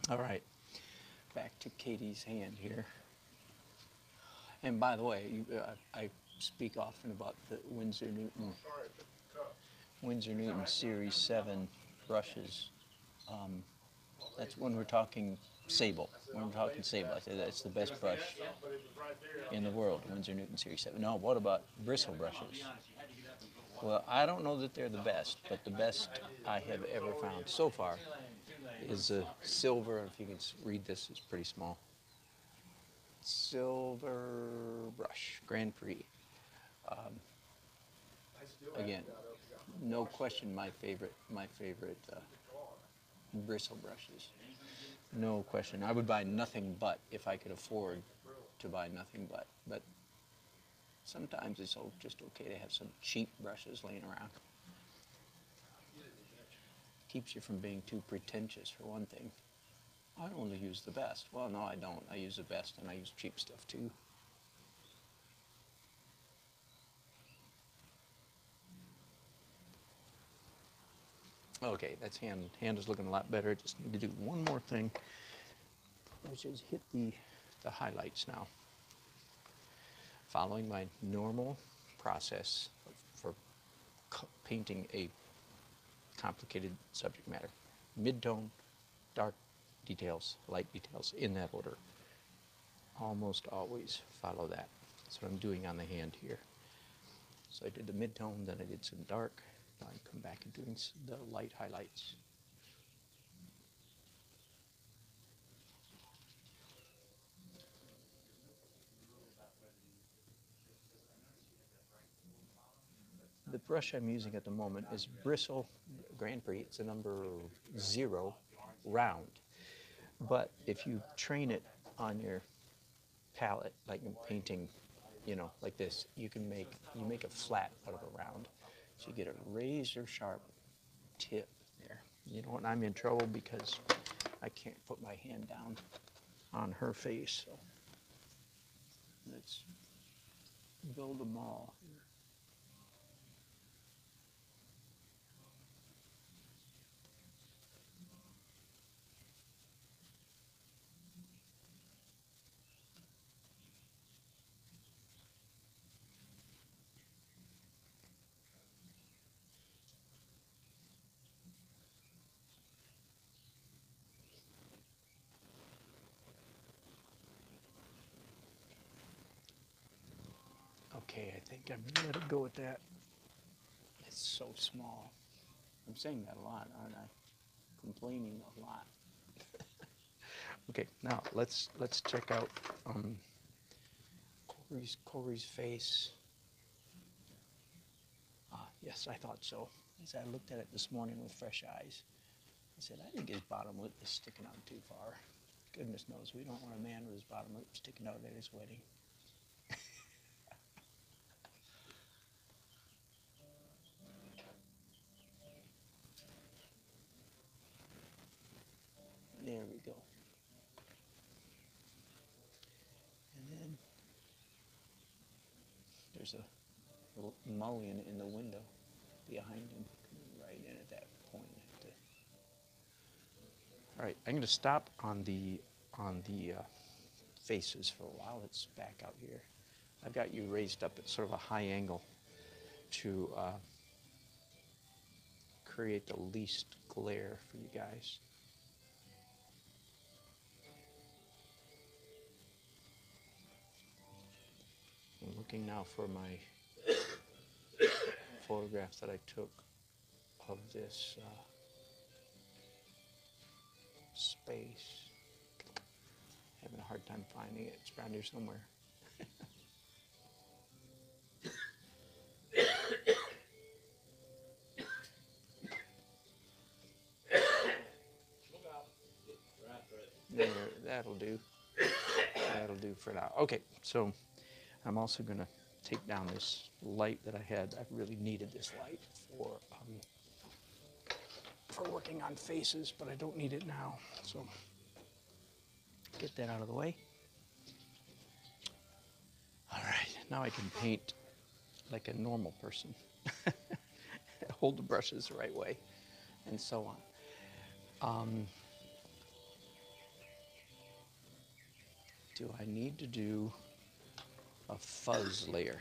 All right, back to Katie's hand here. And by the way, I speak often about the Windsor Newton Series 7 brushes. That's when we're talking sable. When we're talking sable, I say that's the best brush in the world, Windsor Newton Series 7. No, what about bristle brushes? Well, I don't know that they're the best, but the best I have ever found so far is a silver, if you can read this, it's pretty small. Silver brush, Grand Prix. Again, no question my favorite bristle brushes. No question. I would buy nothing but if I could afford to buy nothing but. But sometimes it's just okay to have some cheap brushes laying around. Keeps you from being too pretentious, for one thing. I only use the best. Well, no, I don't. I use the best and I use cheap stuff too. Okay, that's hand is looking a lot better. Just need to do one more thing, which is hit the highlights now. Following my normal process for painting a complicated subject matter. Mid-tone, dark details, light details, in that order. Almost always follow that. That's what I'm doing on the hand here. So I did the mid-tone, then I did some dark. Now I come back and doing the light highlights. The brush I'm using at the moment is Bristle Grand Prix. It's a number 0 round. But if you train it on your palette, like in painting, like this, you make a flat out of a round. So you get a razor sharp tip there. And I'm in trouble because I can't put my hand down on her face. So let's build them all. Okay, I think I'm gonna let it go with that. It's so small. I'm saying that a lot, aren't I? Complaining a lot. Okay, now let's check out Corey's face. Ah, yes, I thought so. As I looked at it this morning with fresh eyes, I said, I think his bottom lip is sticking out too far. Goodness knows, we don't want a man with his bottom lip sticking out at his wedding. There we go. And then there's a little mullion in the window behind him, right in at that point. All right, I'm going to stop on the faces for a while. Let's back out here. I've got you raised up at sort of a high angle to create the least glare for you guys. I'm looking now for my photograph that I took of this space. Having a hard time finding it. It's around here somewhere. There, that'll do. That'll do for now. Okay, so I'm also going to take down this light that I had. I really needed this light for working on faces, but I don't need it now. So get that out of the way. All right, now I can paint like a normal person. Hold the brushes the right way, and so on. Do I need to do a fuzz layer?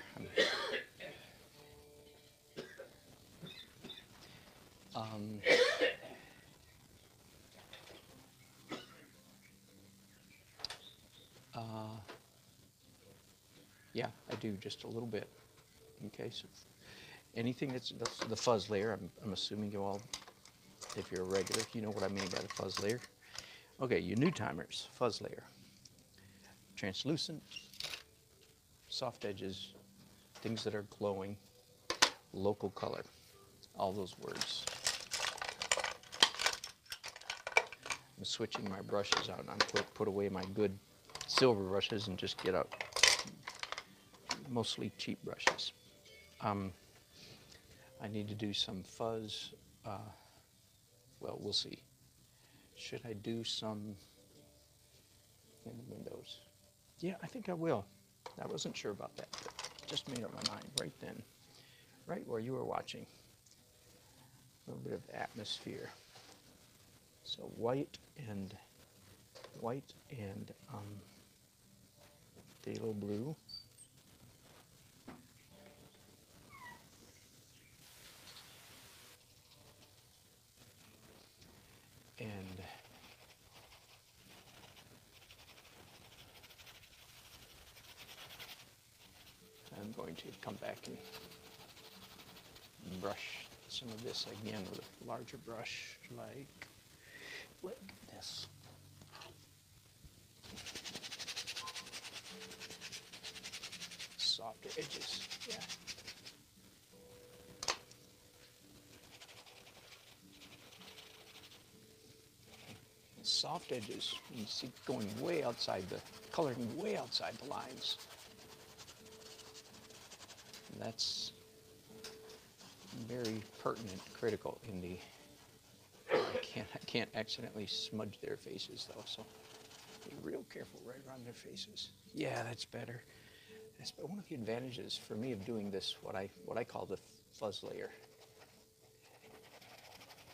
Um, uh, yeah, I do just a little bit. Okay, so anything that's the fuzz layer, I'm assuming you all, if you're a regular, you know what I mean by the fuzz layer. Okay, your new timers, fuzz layer. Translucent, soft edges, things that are glowing, local color, all those words. I'm switching my brushes out. I'm put away my good silver brushes and just get out mostly cheap brushes. I need to do some fuzz. Well, we'll see. Should I do some in the windows? Yeah, I think I will. I wasn't sure about that, but just made up my mind right then, right where you were watching. A little bit of atmosphere. So white and phthalo blue. And I'm going to come back and brush some of this again with a larger brush, like this. Softer edges, yeah. Soft edges, you see going way outside the, coloring way outside the lines. And that's very pertinent, critical in the, I can't accidentally smudge their faces though, so be real careful right around their faces. Yeah, that's better. That's one of the advantages for me of doing this, what I call the fuzz layer.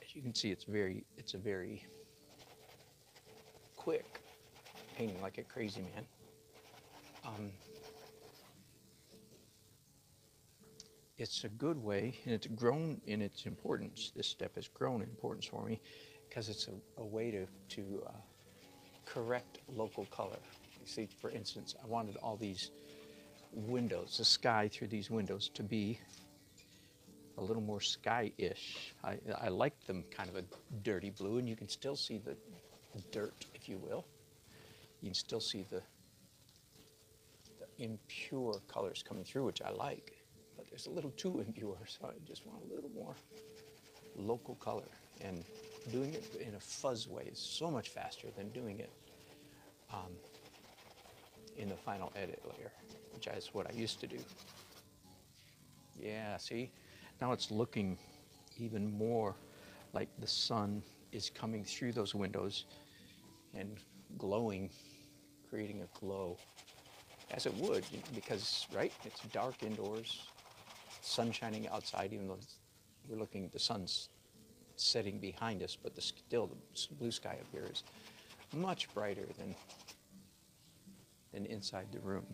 As you can see, it's a very quick painting like a crazy man. It's a good way, and it's grown in its importance. This step has grown in importance for me because it's a way to correct local color. You see, for instance, I wanted all these windows, the sky through these windows, to be a little more sky-ish. I like them kind of a dirty blue, and you can still see the dirt, if you will. You can still see the impure colors coming through, which I like. But there's a little too impure, so I just want a little more local color. And doing it in a fuzz way is so much faster than doing it in the final edit layer, which is what I used to do. Yeah, see? Now it's looking even more like the sun is coming through those windows and glowing, creating a glow, as it would, you know, because, right, it's dark indoors, sun shining outside, even though we're looking, the sun's setting behind us, but still the blue sky up here is much brighter than inside the room.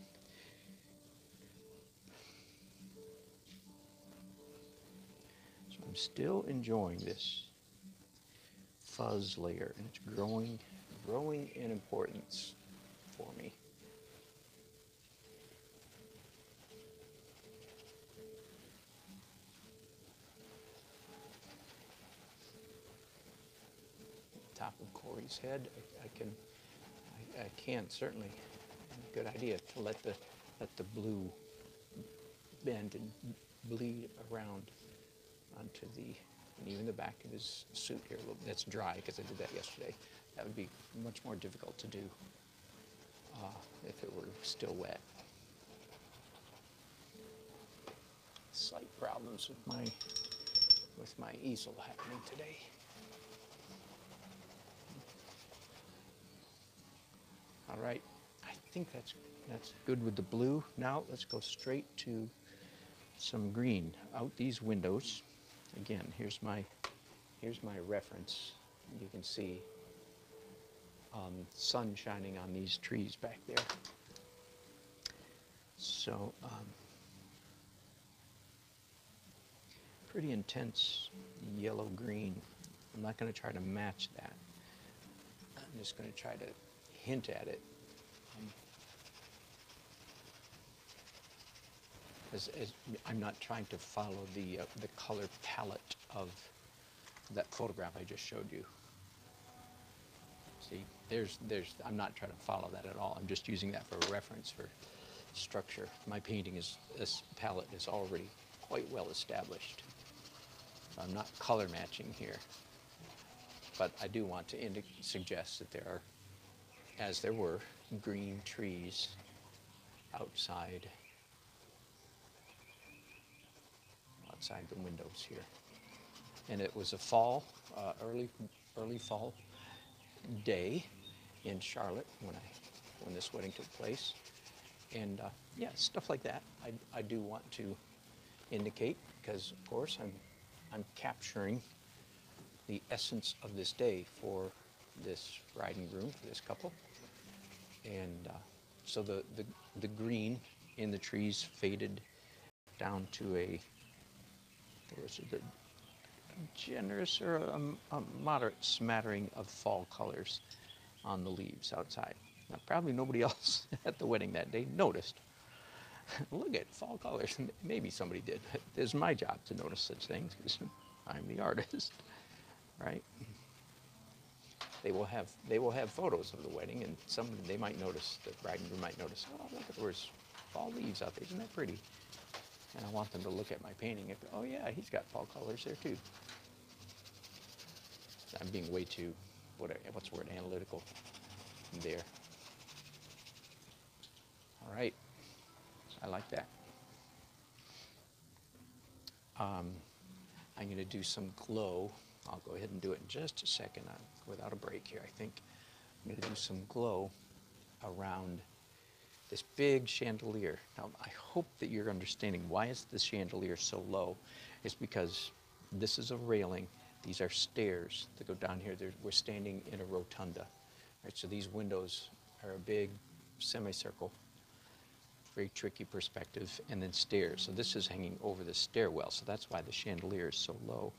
So I'm still enjoying this fuzz layer, and it's growing in importance for me. Top of Corey's head, I can certainly, good idea to let the blue bend and bleed around onto and even the back of his suit here. That's dry because I did that yesterday. That would be much more difficult to do if it were still wet. Slight problems with my easel happening today. All right, I think that's good with the blue. Now let's go straight to some green out these windows. Again, here's my reference. You can see sun shining on these trees back there. So pretty intense yellow-green. I'm not going to try to match that. I'm just going to try to hint at it. As I'm not trying to follow the color palette of that photograph I just showed you. See, I'm not trying to follow that at all. I'm just using that for a reference for structure. My painting this palette is already quite well established. I'm not color matching here, but I do want to suggest that there are, as there were, green trees outside the windows here. And it was a fall, early fall day in Charlotte when this wedding took place. And yeah, stuff like that I do want to indicate, because of course I'm capturing the essence of this day for this bride and groom, for this couple. And so the green in the trees faded down to a generous or a moderate smattering of fall colors on the leaves outside. Now, probably nobody else at the wedding that day noticed. Look at fall colors. Maybe somebody did. It's my job to notice such things because I'm the artist, right? They will have photos of the wedding, and they might notice, the bride and groom might notice, oh, look, there's fall leaves out there. Isn't that pretty? And I want them to look at my painting and go, oh yeah, he's got fall colors there too. I'm being way too, what's the word, analytical there. All right, I like that. I'm going to do some glow. I'll go ahead and do it in just a second without a break here. I think I'm going to do some glow around this big chandelier. Now, I hope that you're understanding why is the chandelier so low. It's because this is a railing. These are stairs that go down here. We're standing in a rotunda. Right, so these windows are a big semicircle, very tricky perspective, and then stairs. So this is hanging over the stairwell, so that's why the chandelier is so low.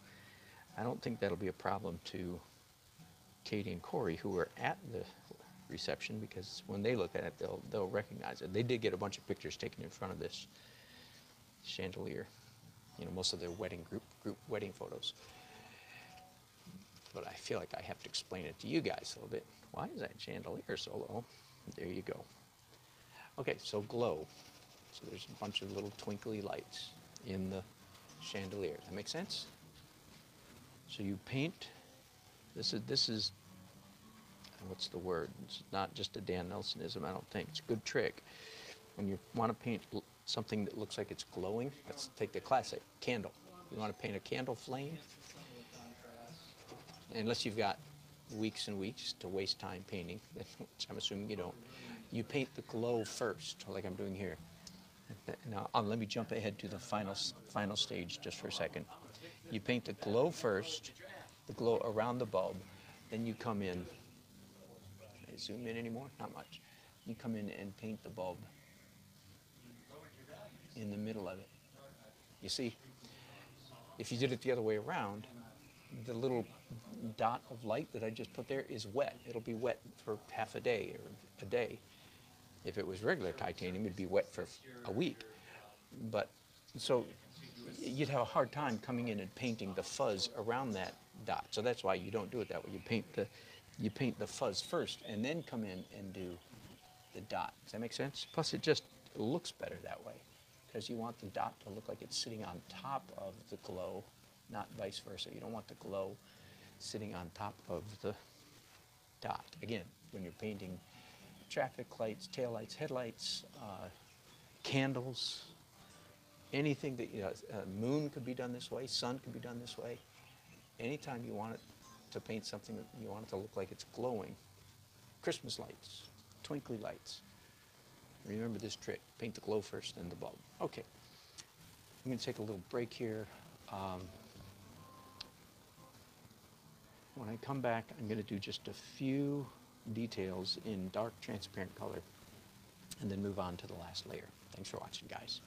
I don't think that'll be a problem to Katie and Corey, who were at the reception, because when they look at it, they'll recognize it. They did get a bunch of pictures taken in front of this chandelier. You know, most of their wedding group wedding photos. But I feel like I have to explain it to you guys a little bit. Why is that chandelier so low? There you go. Okay, so glow. So there's a bunch of little twinkly lights in the chandelier. Does that make sense? So you paint. This is what's the word? It's not just a Dan Nelsonism, I don't think. It's a good trick. When you want to paint something that looks like it's glowing, let's take the classic candle. You want to paint a candle flame, unless you've got weeks and weeks to waste time painting, which I'm assuming you don't. You paint the glow first, like I'm doing here. Now, let me jump ahead to the final stage just for a second. You paint the glow first, the glow around the bulb, then you come in. Can I zoom in anymore? Not much. You come in and paint the bulb in the middle of it. You see, if you did it the other way around, the little dot of light that I just put there is wet. It'll be wet for half a day or a day. If it was regular titanium, it'd be wet for a week. But so you'd have a hard time coming in and painting the fuzz around that dot. So that's why you don't do it that way. You paint the fuzz first and then come in and do the dot. Does that make sense? Plus it just looks better that way, because you want the dot to look like it's sitting on top of the glow, not vice versa. You don't want the glow sitting on top of the dot. Again, when you're painting traffic lights, taillights, headlights, candles, anything that, moon could be done this way, sun could be done this way. Anytime you want it to paint something, you want it to look like it's glowing. Christmas lights, twinkly lights. Remember this trick, paint the glow first, then the bulb. Okay, I'm going to take a little break here. When I come back, I'm going to do just a few details in dark transparent color, and then move on to the last layer. Thanks for watching, guys.